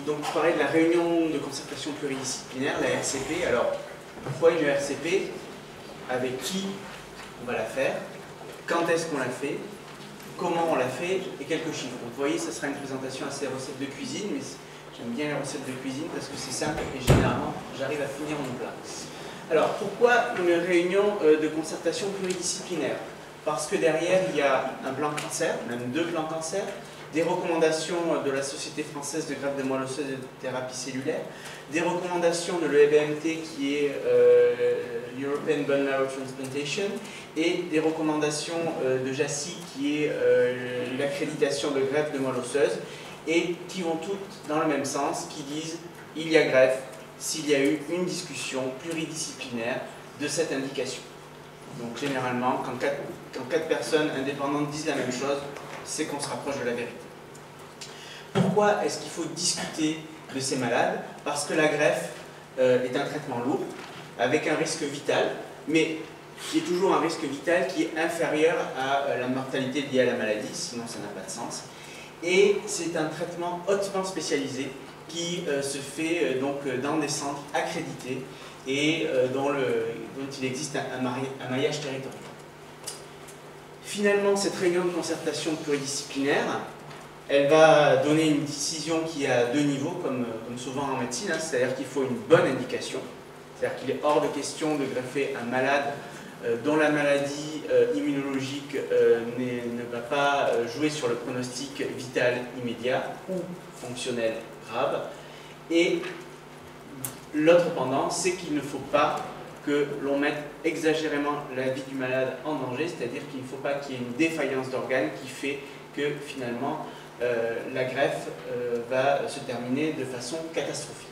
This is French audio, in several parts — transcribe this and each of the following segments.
donc parler de la réunion de concertation pluridisciplinaire, la RCP. Alors, pourquoi une RCP? Avec qui on va la faire? Quand est-ce qu'on la fait? Comment on la fait? Et quelques chiffres. Donc, vous voyez, ça sera une présentation assez recettes de cuisine, mais j'aime bien les recettes de cuisine parce que c'est simple et généralement, j'arrive à finir mon plat. Alors, pourquoi une réunion de concertation pluridisciplinaire? Parce que derrière, il y a un plan cancer, même 2 plans cancer, des recommandations de la Société française de greffe de moelle osseuse et de thérapie cellulaire, des recommandations de l'EBMT qui est l'European Bone Marrow Transplantation, et des recommandations de JACI qui est l'accréditation de greffe de moelle osseuse, et qui vont toutes dans le même sens, qui disent il y a greffe s'il y a eu une discussion pluridisciplinaire de cette indication. Donc généralement, quand 4 personnes indépendantes disent la même chose, c'est qu'on se rapproche de la vérité. Pourquoi est-ce qu'il faut discuter de ces malades? Parce que la greffe est un traitement lourd, avec un risque vital, mais qui est toujours un risque vital qui est inférieur à la mortalité liée à la maladie, sinon ça n'a pas de sens. Et c'est un traitement hautement spécialisé qui se fait donc dans des centres accrédités et dont il existe un maillage territorial. Finalement, cette réunion de concertation pluridisciplinaire, elle va donner une décision qui est à 2 niveaux, comme souvent en médecine, hein, c'est-à-dire qu'il faut une bonne indication, c'est-à-dire qu'il est hors de question de greffer un malade dont la maladie immunologique ne va pas jouer sur le pronostic vital immédiat ou fonctionnel grave. Et l'autre pendant, c'est qu'il ne faut pas que l'on mette exagérément la vie du malade en danger, c'est-à-dire qu'il ne faut pas qu'il y ait une défaillance d'organes qui fait que finalement la greffe va se terminer de façon catastrophique.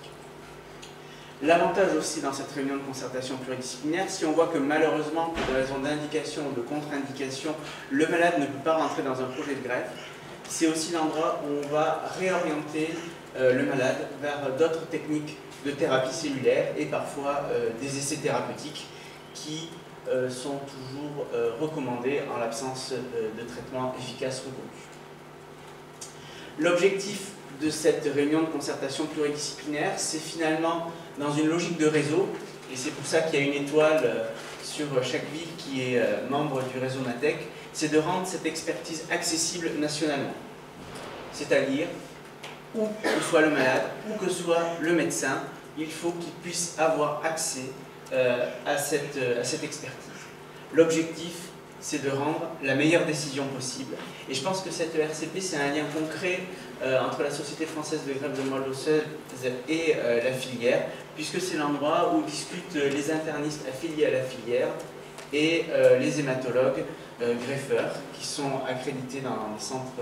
L'avantage aussi dans cette réunion de concertation pluridisciplinaire, si on voit que malheureusement, pour des raisons d'indication ou de contre-indication, le malade ne peut pas rentrer dans un projet de greffe, c'est aussi l'endroit où on va réorienter le malade vers d'autres techniques de thérapie cellulaire et parfois des essais thérapeutiques qui sont toujours recommandés en l'absence de traitement efficace reconnu. L'objectif de cette réunion de concertation pluridisciplinaire, c'est finalement dans une logique de réseau, et c'est pour ça qu'il y a une étoile sur chaque ville qui est membre du réseau MATEC, c'est de rendre cette expertise accessible nationalement. C'est-à-dire, où que soit le malade, où que soit le médecin, il faut qu'il puisse avoir accès à cette expertise. L'objectif, c'est de rendre la meilleure décision possible. Et je pense que cette RCP, c'est un lien concret entre la Société française de greffe de moelle osseuse et la filière, puisque c'est l'endroit où discutent les internistes affiliés à la filière et les hématologues greffeurs qui sont accrédités dans les centres,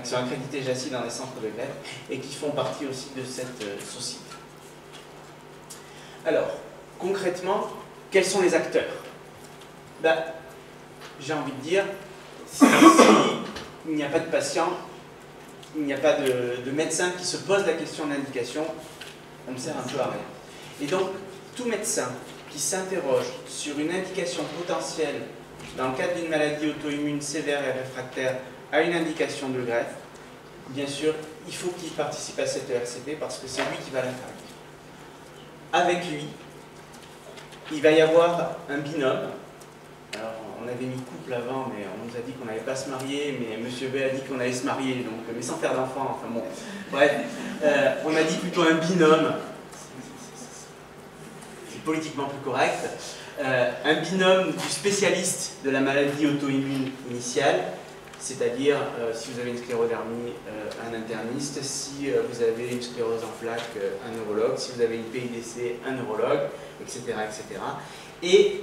qui sont accrédités JACI dans les centres de greffe et qui font partie aussi de cette société. Alors, concrètement, quels sont les acteurs? J'ai envie de dire, s'il n'y a pas de patient, il n'y a pas de médecin qui se pose la question de l'indication, on ne sert un peu à rien. Et donc, tout médecin qui s'interroge sur une indication potentielle dans le cadre d'une maladie auto-immune sévère et réfractaire à une indication de greffe, bien sûr, il faut qu'il participe à cette RCP parce que c'est lui qui va la faire. Avec lui, il va y avoir un binôme. Alors, on avait mis couple avant, mais on nous a dit qu'on n'allait pas se marier, mais M. B a dit qu'on allait se marier, donc, mais sans faire d'enfant, enfin bon. Bref, on a dit plutôt un binôme. C'est politiquement plus correct. Un binôme du spécialiste de la maladie auto-immune initiale, c'est-à-dire si vous avez une sclérodermie, un interniste, si vous avez une sclérose en plaques, un neurologue, si vous avez une PIDC, un neurologue, etc. etc. Et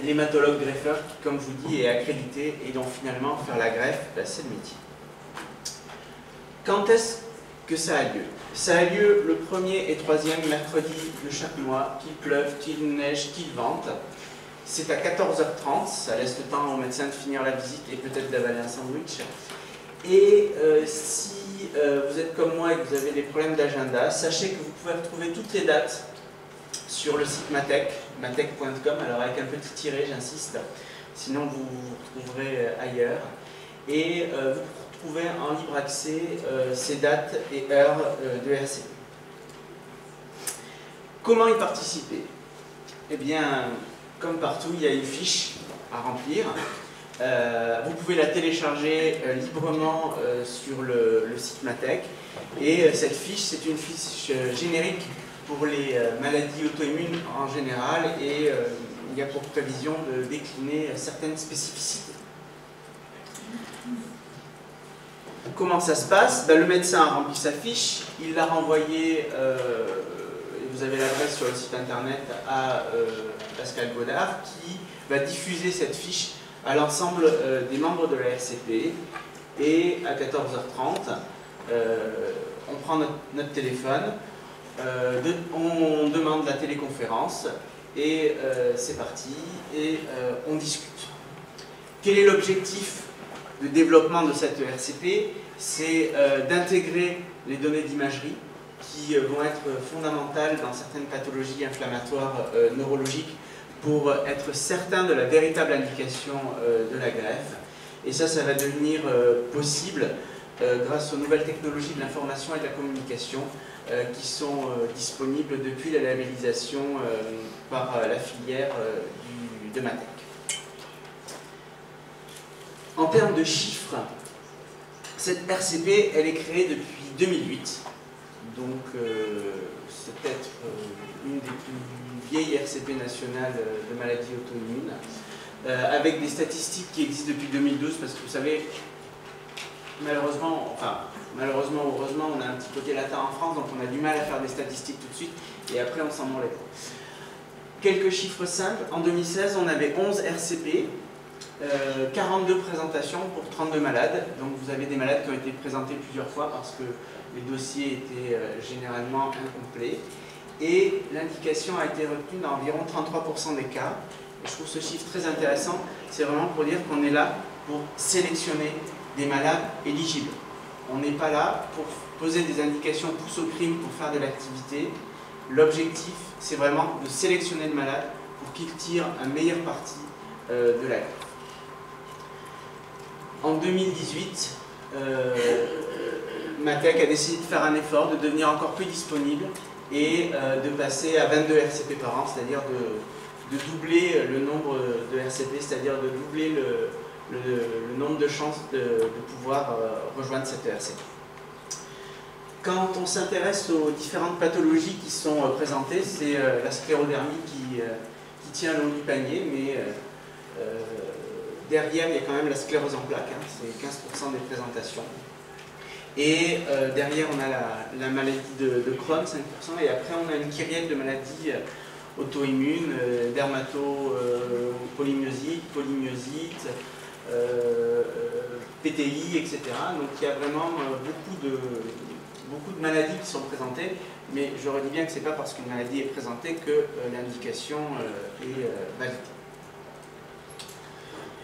l'hématologue greffeur qui, comme je vous dis, est accrédité et dont finalement faire la greffe, c'est le métier. Quand est-ce que ça a lieu? Ça a lieu le 1er et 3e mercredi de chaque mois, qu'il pleuve, qu'il neige, qu'il vente. C'est à 14h30, ça laisse le temps au médecin de finir la visite et peut-être d'avaler un sandwich. Et si vous êtes comme moi et que vous avez des problèmes d'agenda, sachez que vous pouvez retrouver toutes les dates sur le site Matec, matec.com, alors avec un petit tiret, j'insiste, sinon vous vous retrouverez ailleurs. Et vous trouver en libre accès ces dates et heures de RCP. Comment y participer? Eh bien, comme partout, il y a une fiche à remplir. Vous pouvez la télécharger librement sur le site Matec. Et cette fiche, c'est une fiche générique pour les maladies auto-immunes en général et il y a pour prévision de décliner certaines spécificités. Comment ça se passe? Le médecin a rempli sa fiche, il l'a renvoyée, vous avez l'adresse sur le site internet, à Pascal Godard qui va diffuser cette fiche à l'ensemble des membres de la RCP et à 14h30, on prend notre téléphone, on demande la téléconférence et c'est parti et on discute. Quel est l'objectif de développement de cette RCP? C'est d'intégrer les données d'imagerie qui vont être fondamentales dans certaines pathologies inflammatoires neurologiques pour être certain de la véritable indication de la greffe. Et ça va devenir possible grâce aux nouvelles technologies de l'information et de la communication qui sont disponibles depuis la labellisation par la filière de Matec. En termes de chiffres, cette RCP, elle est créée depuis 2008, donc c'est peut-être une des plus vieilles RCP nationales de maladies auto-immunes, avec des statistiques qui existent depuis 2012, parce que vous savez, malheureusement ou heureusement, on a un petit côté latin en France, donc on a du mal à faire des statistiques tout de suite, et après on s'en mord les doigts. Quelques chiffres simples, en 2016, on avait 11 RCP, 42 présentations pour 32 malades, donc vous avez des malades qui ont été présentés plusieurs fois parce que les dossiers étaient généralement incomplets, et l'indication a été retenue dans environ 33% des cas. Et je trouve ce chiffre très intéressant, c'est vraiment pour dire qu'on est là pour sélectionner des malades éligibles. On n'est pas là pour poser des indications pousse au crime pour faire de l'activité. L'objectif, c'est vraiment de sélectionner le malade pour qu'il tire un meilleur parti de la greffe. En 2018, Matec a décidé de faire un effort, de devenir encore plus disponible et de passer à 22 RCP par an, c'est-à-dire de doubler le nombre de RCP, c'est-à-dire de doubler le nombre de chances de pouvoir rejoindre cette RCP. Quand on s'intéresse aux différentes pathologies qui sont présentées, c'est la sclérodermie qui tient le haut du panier, mais derrière il y a quand même la sclérose en plaques, hein, c'est 15% des présentations. Et derrière on a la maladie de Crohn, 5%, et après on a une kyrielle de maladies auto-immunes, dermato-polymyosite, polymyosite, PTI, etc. Donc il y a vraiment beaucoup de maladies qui sont présentées, mais je redis bien que ce n'est pas parce qu'une maladie est présentée que l'indication est validée.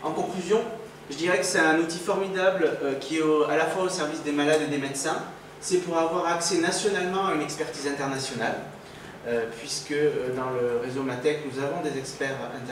En conclusion, je dirais que c'est un outil formidable qui est à la fois au service des malades et des médecins. C'est pour avoir accès nationalement à une expertise internationale, puisque dans le réseau Matec, nous avons des experts internationaux.